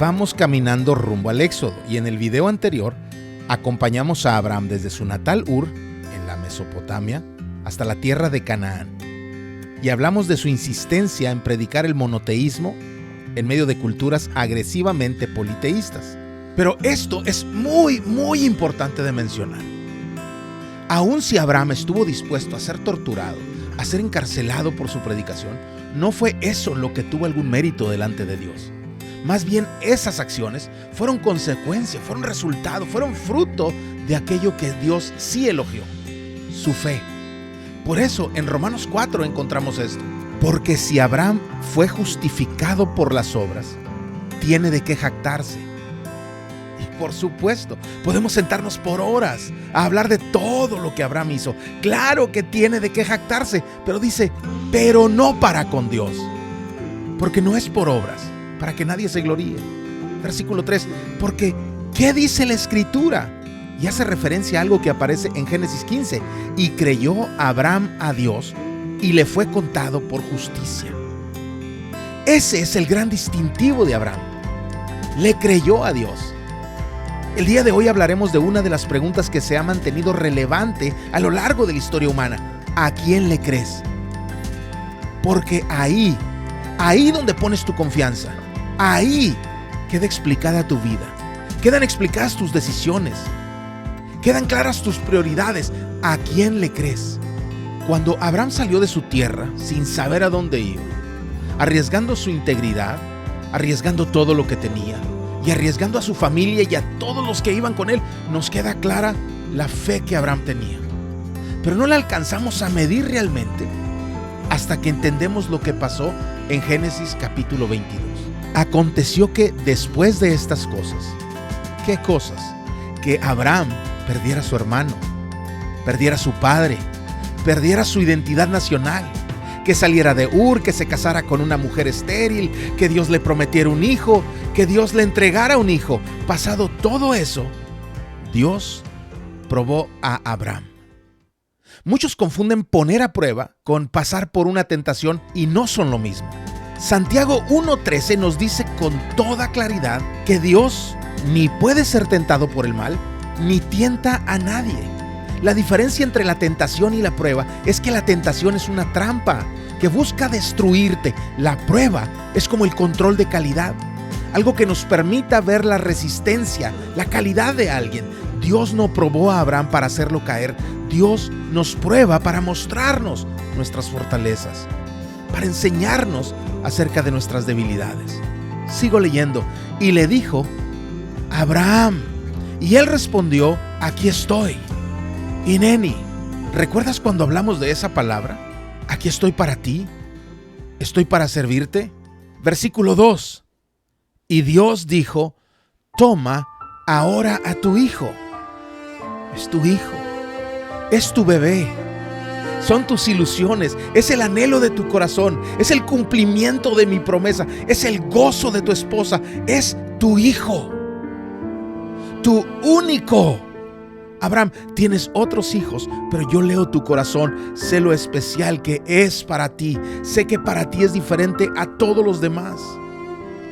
Vamos caminando rumbo al Éxodo y en el video anterior acompañamos a Abraham desde su natal Ur, en la Mesopotamia, hasta la tierra de Canaán. Y hablamos de su insistencia en predicar el monoteísmo en medio de culturas agresivamente politeístas. Pero esto es muy importante de mencionar. Aun si Abraham estuvo dispuesto a ser torturado, a ser encarcelado por su predicación, no fue eso lo que tuvo algún mérito delante de Dios. Más bien, esas acciones fueron consecuencia, fueron resultado, fueron fruto de aquello que Dios sí elogió, su fe. Por eso, en Romanos 4 encontramos esto. Porque si Abraham fue justificado por las obras, tiene de qué jactarse. Y por supuesto, podemos sentarnos por horas a hablar de todo lo que Abraham hizo. Claro que tiene de qué jactarse, pero dice, pero no para con Dios. Porque no es por obras, para que nadie se gloríe. Versículo 3, porque ¿qué dice la Escritura? Y hace referencia a algo que aparece en Génesis 15. Y creyó Abraham a Dios y le fue contado por justicia. Ese es el gran distintivo de Abraham. Le creyó a Dios. El día de hoy hablaremos de una de las preguntas que se ha mantenido relevante a lo largo de la historia humana. ¿A quién le crees? Porque ahí donde pones tu confianza, ahí queda explicada tu vida. Quedan explicadas tus decisiones. Quedan claras tus prioridades. ¿A quién le crees? Cuando Abraham salió de su tierra sin saber a dónde iba, arriesgando su integridad, arriesgando todo lo que tenía y arriesgando a su familia y a todos los que iban con él, nos queda clara la fe que Abraham tenía. Pero no la alcanzamos a medir realmente hasta que entendemos lo que pasó en Génesis capítulo 22. Aconteció que después de estas cosas, ¿qué cosas? Que Abraham perdiera a su hermano, perdiera a su padre, perdiera su identidad nacional, que saliera de Ur, que se casara con una mujer estéril, que Dios le prometiera un hijo, que Dios le entregara un hijo. Pasado todo eso, Dios probó a Abraham. Muchos confunden poner a prueba con pasar por una tentación y no son lo mismo. Santiago 1:13 nos dice con toda claridad que Dios ni puede ser tentado por el mal, ni tienta a nadie. La diferencia entre la tentación y la prueba es que la tentación es una trampa que busca destruirte. La prueba es como el control de calidad, algo que nos permita ver la resistencia, la calidad de alguien. Dios no probó a Abraham para hacerlo caer. Dios nos prueba para mostrarnos nuestras fortalezas, para enseñarnos acerca de nuestras debilidades. Sigo leyendo. Y le dijo, Abraham. Y él respondió, aquí estoy. Hineni. ¿Recuerdas cuando hablamos de esa palabra? Aquí estoy para ti. Estoy para servirte. Versículo 2. Y Dios dijo, toma ahora a tu hijo. Es tu hijo. Es tu bebé. Son tus ilusiones. Es el anhelo de tu corazón. Es el cumplimiento de mi promesa. Es el gozo de tu esposa. Es tu hijo. Tu único. Abraham, tienes otros hijos, pero yo leo tu corazón, sé lo especial que es para ti, sé que para ti es diferente a todos los demás.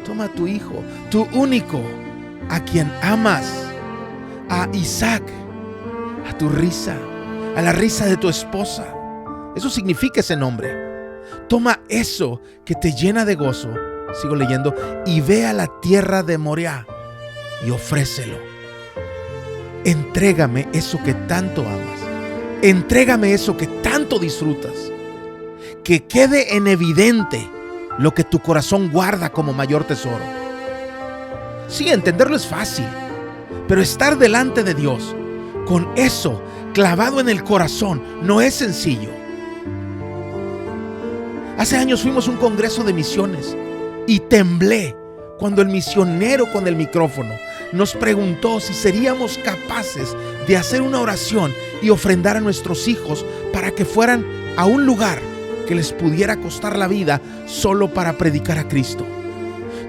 Toma a tu hijo, tu único, a quien amas, a Isaac, a tu risa, a la risa de tu esposa. Eso significa ese nombre. Toma eso que te llena de gozo, sigo leyendo, y ve a la tierra de Moriah y ofrécelo. Entrégame eso que tanto amas. Entrégame eso que tanto disfrutas. Que quede en evidente lo que tu corazón guarda como mayor tesoro. Sí, entenderlo es fácil, pero estar delante de Dios con eso clavado en el corazón no es sencillo. Hace años fuimos a un congreso de misiones y temblé cuando el misionero con el micrófono nos preguntó si seríamos capaces de hacer una oración y ofrendar a nuestros hijos para que fueran a un lugar que les pudiera costar la vida solo para predicar a Cristo,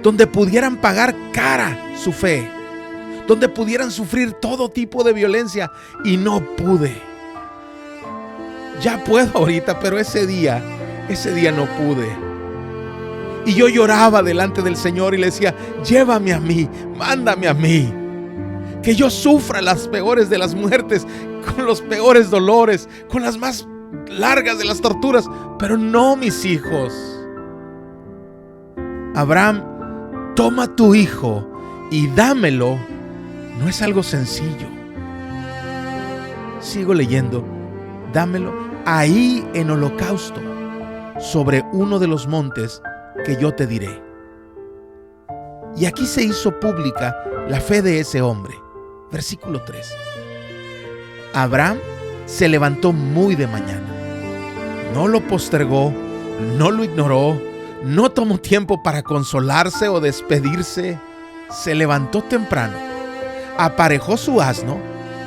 donde pudieran pagar cara su fe, donde pudieran sufrir todo tipo de violencia, y no pude. Ya puedo ahorita, pero ese día no pude. Y yo lloraba delante del Señor y le decía: llévame a mí, mándame a mí. Que yo sufra las peores de las muertes, con los peores dolores, con las más largas de las torturas, pero no mis hijos. Abraham, toma tu hijo y dámelo. No es algo sencillo. Sigo leyendo. Dámelo ahí en holocausto, sobre uno de los montes que yo te diré. Y aquí se hizo pública la fe de ese hombre. Versículo 3. Abraham se levantó muy de mañana. No lo postergó, no lo ignoró, no tomó tiempo para consolarse o despedirse. Se levantó temprano, aparejó su asno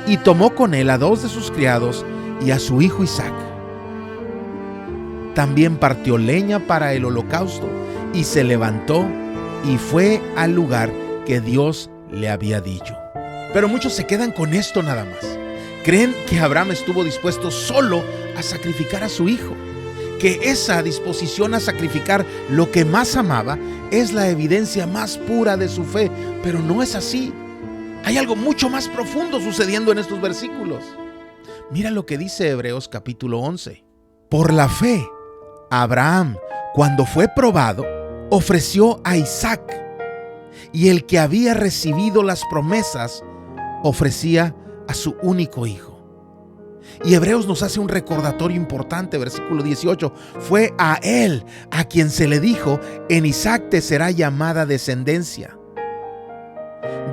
y tomó con él a 2 de sus criados y a su hijo Isaac. También partió leña para el holocausto y se levantó y fue al lugar que Dios le había dicho. Pero muchos se quedan con esto nada más. Creen que Abraham estuvo dispuesto solo a sacrificar a su hijo, que esa disposición a sacrificar lo que más amaba es la evidencia más pura de su fe, pero no es así. Hay algo mucho más profundo sucediendo en estos versículos. Mira lo que dice Hebreos capítulo 11. Por la fe, Abraham, cuando fue probado, ofreció a Isaac, y el que había recibido las promesas ofrecía a su único hijo. Y Hebreos nos hace un recordatorio importante, versículo 18. Fue a él a quien se le dijo: en Isaac te será llamada descendencia.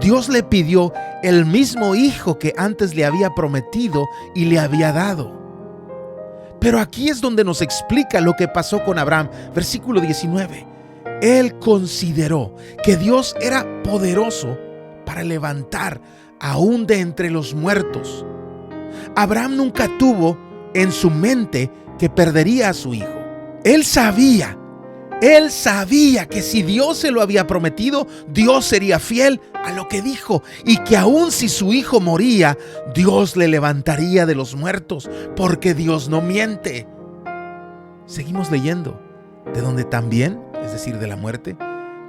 Dios le pidió el mismo hijo que antes le había prometido y le había dado. Pero aquí es donde nos explica lo que pasó con Abraham. Versículo 19. Él consideró que Dios era poderoso para levantar aún de entre los muertos. Abraham nunca tuvo en su mente que perdería a su hijo. Él sabía que si Dios se lo había prometido, Dios sería fiel a lo que dijo, y que aun si su hijo moría, Dios le levantaría de los muertos, porque Dios no miente. Seguimos leyendo, de donde también, es decir, de la muerte,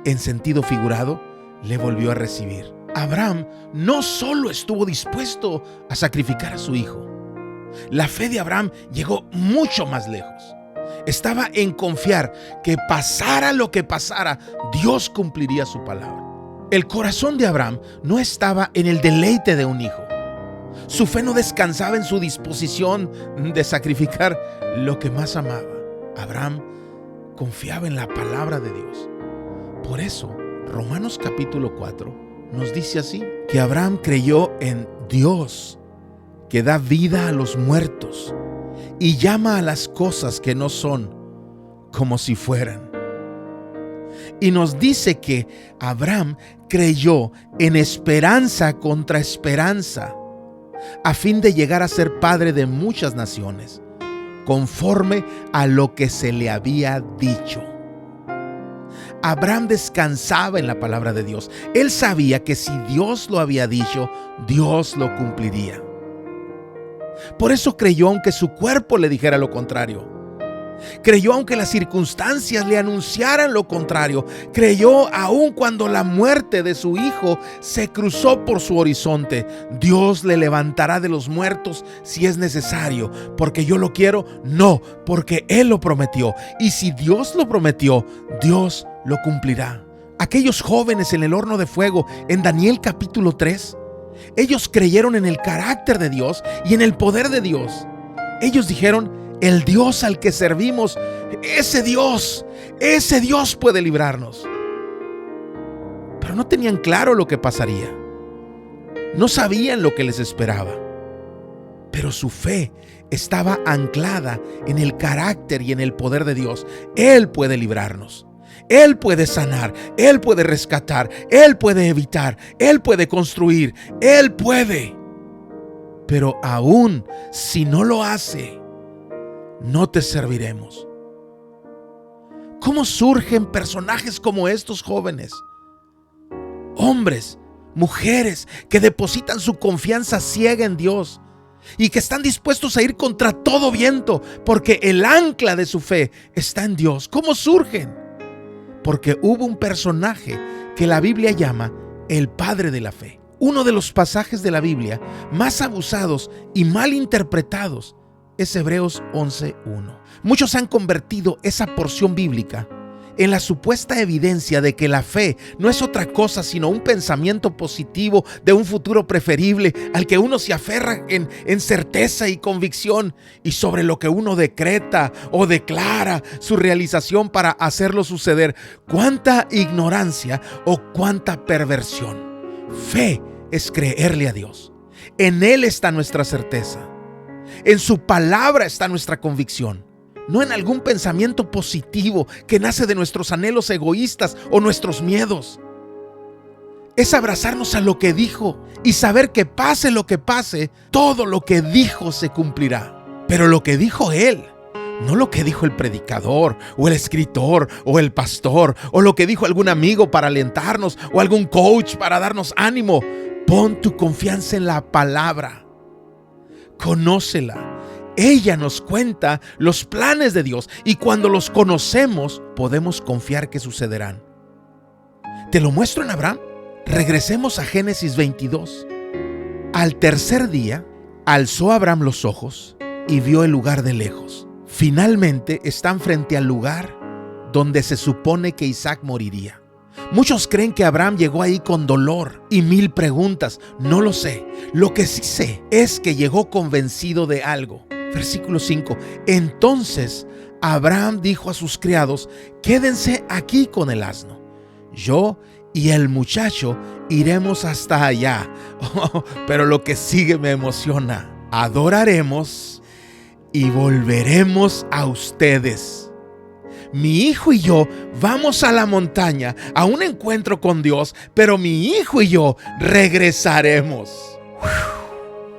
en sentido figurado, le volvió a recibir. Abraham no solo estuvo dispuesto a sacrificar a su hijo. La fe de Abraham llegó mucho más lejos. Estaba en confiar que pasara lo que pasara, Dios cumpliría su palabra. El corazón de Abraham no estaba en el deleite de un hijo. Su fe no descansaba en su disposición de sacrificar lo que más amaba. Abraham confiaba en la palabra de Dios. Por eso, Romanos capítulo 4 nos dice así, que Abraham creyó en Dios, que da vida a los muertos y llama a las cosas que no son como si fueran. Y nos dice que Abraham creyó en esperanza contra esperanza, a fin de llegar a ser padre de muchas naciones, conforme a lo que se le había dicho. Abraham descansaba en la palabra de Dios. Él sabía que si Dios lo había dicho, Dios lo cumpliría. Por eso creyó aunque su cuerpo le dijera lo contrario. Creyó aunque las circunstancias le anunciaran lo contrario. Creyó aun cuando la muerte de su hijo se cruzó por su horizonte. Dios le levantará de los muertos si es necesario. ¿Porque yo lo quiero? No, porque Él lo prometió. Y si Dios lo prometió, Dios lo cumplirá. Aquellos jóvenes en el horno de fuego en Daniel capítulo 3, ellos creyeron en el carácter de Dios y en el poder de Dios. Ellos dijeron: el Dios al que servimos, ese Dios puede librarnos. Pero no tenían claro lo que pasaría. No sabían lo que les esperaba. Pero su fe estaba anclada en el carácter y en el poder de Dios. Él puede librarnos. Él puede sanar, Él puede rescatar, Él puede evitar, Él puede construir, Él puede. Pero aún si no lo hace, no te serviremos. ¿Cómo surgen personajes como estos jóvenes? Hombres, mujeres que depositan su confianza ciega en Dios y que están dispuestos a ir contra todo viento porque el ancla de su fe está en Dios. ¿Cómo surgen? porque hubo un personaje que la Biblia llama el padre de la fe. Uno de los pasajes de la Biblia más abusados y mal interpretados es Hebreos 11:1. Muchos han convertido esa porción bíblica en la supuesta evidencia de que la fe no es otra cosa sino un pensamiento positivo de un futuro preferible al que uno se aferra en certeza y convicción, y sobre lo que uno decreta o declara su realización para hacerlo suceder. ¡Cuánta ignorancia o cuánta perversión! Fe es creerle a Dios. En Él está nuestra certeza. En su palabra está nuestra convicción. No en algún pensamiento positivo que nace de nuestros anhelos egoístas o nuestros miedos. Es abrazarnos a lo que dijo y saber que pase lo que pase, todo lo que dijo se cumplirá. Pero lo que dijo Él, no lo que dijo el predicador o el escritor o el pastor o lo que dijo algún amigo para alentarnos o algún coach para darnos ánimo. Pon tu confianza en la palabra. Conócela. Ella nos cuenta los planes de Dios y cuando los conocemos podemos confiar que sucederán. ¿Te lo muestro en Abraham? Regresemos a Génesis 22. Al tercer día, alzó Abraham los ojos y vio el lugar de lejos. Finalmente están frente al lugar donde se supone que Isaac moriría. Muchos creen que Abraham llegó ahí con dolor y mil preguntas. No lo sé. Lo que sí sé es que llegó convencido de algo. Versículo 5. Entonces Abraham dijo a sus criados: quédense aquí con el asno. Yo y el muchacho iremos hasta allá. Pero lo que sigue me emociona. Adoraremos y volveremos a ustedes. Mi hijo y yo vamos a la montaña a un encuentro con Dios, pero mi hijo y yo regresaremos.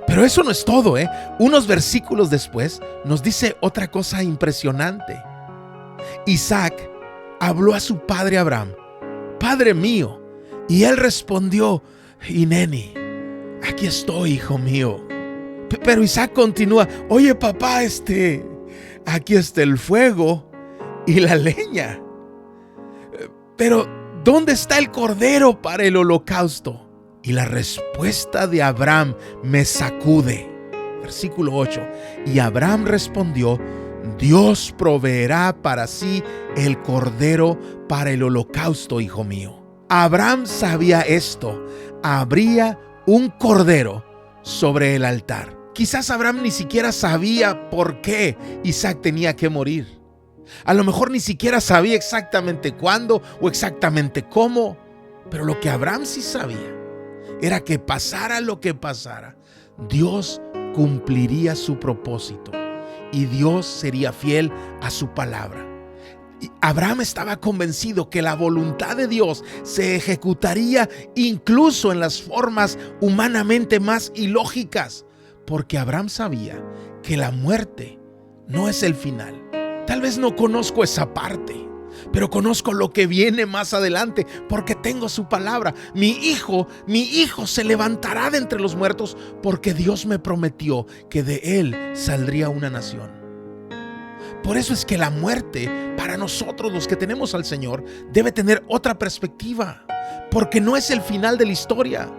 Pero eso no es todo, Unos versículos después nos dice otra cosa impresionante. Isaac habló a su padre Abraham: Padre mío. Y él respondió: Hineni, aquí estoy, hijo mío. Pero Isaac continúa: Oye, papá, aquí está el fuego y la leña. Pero ¿dónde está el cordero para el holocausto? Y la respuesta de Abraham me sacude. Versículo 8. Y Abraham respondió: Dios proveerá para sí el cordero para el holocausto, hijo mío. Abraham sabía esto: habría un cordero sobre el altar. Quizás Abraham ni siquiera sabía por qué Isaac tenía que morir. A lo mejor ni siquiera sabía exactamente cuándo o exactamente cómo. Pero lo que Abraham sí sabía era que pasara lo que pasara, Dios cumpliría su propósito y Dios sería fiel a su palabra. Y Abraham estaba convencido que la voluntad de Dios se ejecutaría incluso en las formas humanamente más ilógicas, porque Abraham sabía que la muerte no es el final. Tal vez no conozco esa parte, pero conozco lo que viene más adelante, porque tengo su palabra. Mi hijo se levantará de entre los muertos, porque Dios me prometió que de él saldría una nación. Por eso es que la muerte, para nosotros los que tenemos al Señor, debe tener otra perspectiva, porque no es el final de la historia.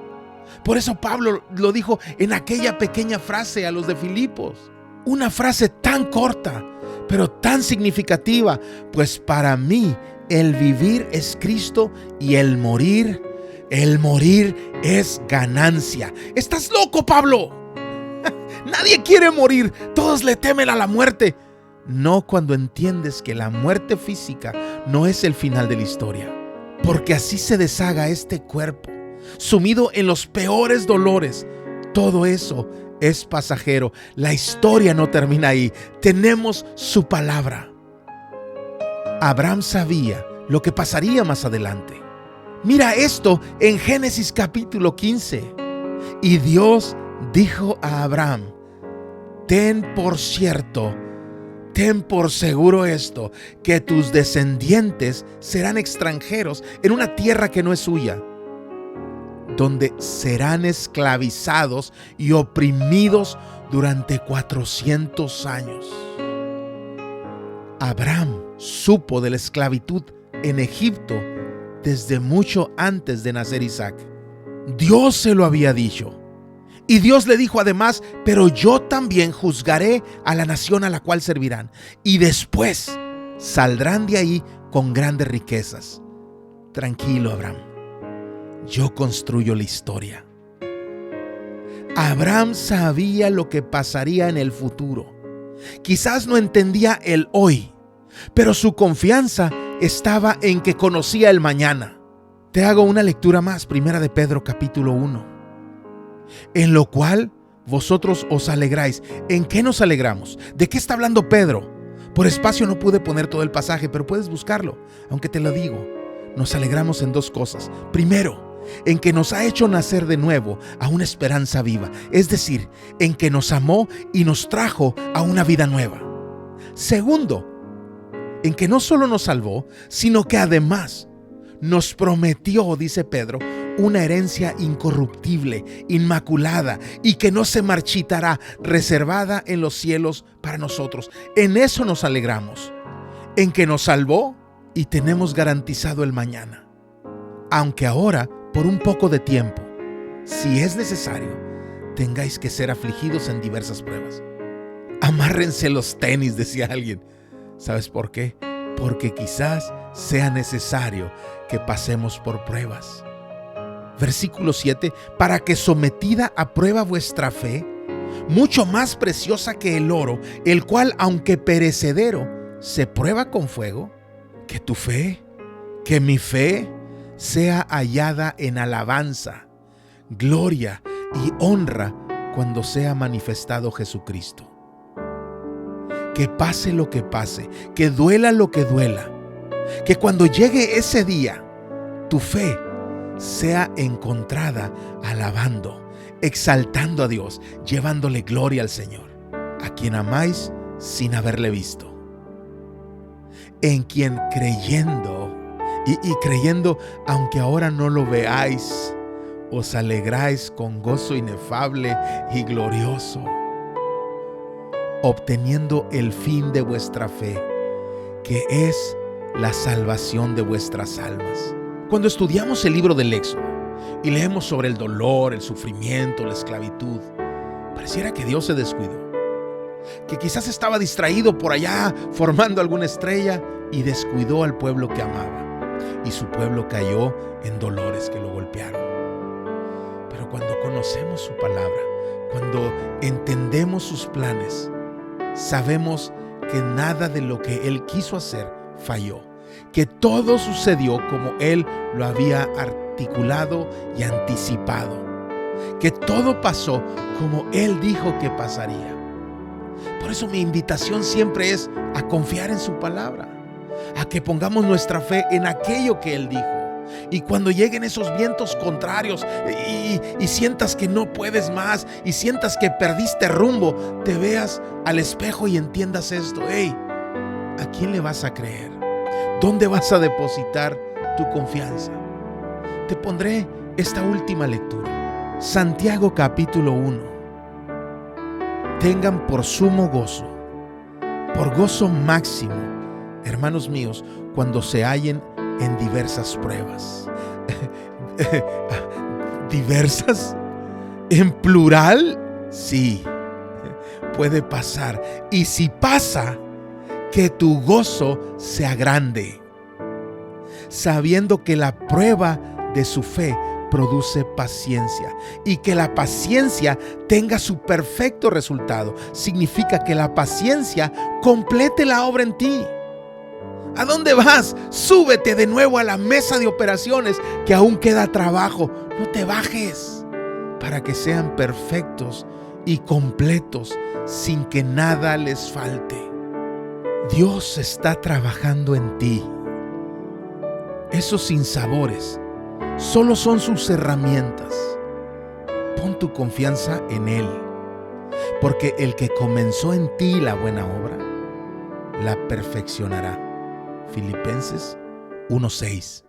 Por eso Pablo lo dijo en aquella pequeña frase a los de Filipos. Una frase tan corta, pero tan significativa: pues para mí el vivir es Cristo y el morir es ganancia. ¿Estás loco, Pablo? Nadie quiere morir, todos le temen a la muerte. No cuando entiendes que la muerte física no es el final de la historia, porque así se deshaga este cuerpo, sumido en los peores dolores. Todo eso es pasajero. La historia no termina ahí. Tenemos su palabra. Abraham sabía lo que pasaría más adelante. Mira esto en Génesis capítulo 15. Y Dios dijo a Abraham: ten por seguro esto, que tus descendientes serán extranjeros en una tierra que no es suya, donde serán esclavizados y oprimidos durante 400 años. Abraham supo de la esclavitud en Egipto desde mucho antes de nacer Isaac. Dios se lo había dicho. Y Dios le dijo además: pero yo también juzgaré a la nación a la cual servirán, y después saldrán de ahí con grandes riquezas. Tranquilo, Abraham, yo construyo la historia. Abraham sabía lo que pasaría en el futuro. Quizás no entendía el hoy, pero su confianza estaba en que conocía el mañana. Te hago una lectura más, 1 de Pedro capítulo 1. En lo cual vosotros os alegráis. ¿En qué nos alegramos? ¿De qué está hablando Pedro? Por espacio no pude poner todo el pasaje, pero puedes buscarlo, aunque te lo digo. Nos alegramos en dos cosas. Primero, en que nos ha hecho nacer de nuevo a una esperanza viva, es decir, en que nos amó y nos trajo a una vida nueva. Segundo, en que no solo nos salvó, sino que además nos prometió, dice Pedro, una herencia incorruptible, inmaculada y que no se marchitará, reservada en los cielos para nosotros. En eso nos alegramos, en que nos salvó y tenemos garantizado el mañana. Aunque ahora, por un poco de tiempo, si es necesario, tengáis que ser afligidos en diversas pruebas. Amárrense los tenis, decía alguien. ¿Sabes por qué? Porque quizás sea necesario que pasemos por pruebas. Versículo 7, para que sometida a prueba vuestra fe, mucho más preciosa que el oro, el cual aunque perecedero, se prueba con fuego, que tu fe, que mi fe, sea hallada en alabanza, gloria y honra cuando sea manifestado Jesucristo. Que pase lo que pase, que duela lo que duela, que cuando llegue ese día, tu fe sea encontrada alabando, exaltando a Dios, llevándole gloria al Señor, a quien amáis sin haberle visto, en quien creyendo y creyendo, aunque ahora no lo veáis, os alegráis con gozo inefable y glorioso, obteniendo el fin de vuestra fe, que es la salvación de vuestras almas. Cuando estudiamos el libro del Éxodo y leemos sobre el dolor, el sufrimiento, la esclavitud, pareciera que Dios se descuidó, que quizás estaba distraído por allá formando alguna estrella y descuidó al pueblo que amaba, y su pueblo cayó en dolores que lo golpearon. Pero cuando conocemos su palabra, cuando entendemos sus planes, sabemos que nada de lo que Él quiso hacer falló, que todo sucedió como Él lo había articulado y anticipado, que todo pasó como Él dijo que pasaría. Por eso mi invitación siempre es a confiar en su palabra, a que pongamos nuestra fe en aquello que Él dijo. Y cuando lleguen esos vientos contrarios y sientas que no puedes más y sientas que perdiste rumbo, te veas al espejo y entiendas esto. Hey, ¿a quién le vas a creer? ¿Dónde vas a depositar tu confianza? Te pondré esta última lectura. Santiago capítulo 1. Tengan por sumo gozo, por gozo máximo, hermanos míos, cuando se hallen en diversas pruebas. ¿Diversas? ¿En plural? Sí, puede pasar. Y si pasa, que tu gozo sea grande, sabiendo que la prueba de su fe produce paciencia, y que la paciencia tenga su perfecto resultado. Significa que la paciencia complete la obra en ti. ¿A dónde vas? Súbete de nuevo a la mesa de operaciones, que aún queda trabajo. No te bajes, para que sean perfectos y completos, sin que nada les falte. Dios está trabajando en ti. Esos sinsabores solo son sus herramientas. Pon tu confianza en Él, porque el que comenzó en ti la buena obra, la perfeccionará. Filipenses 1:6.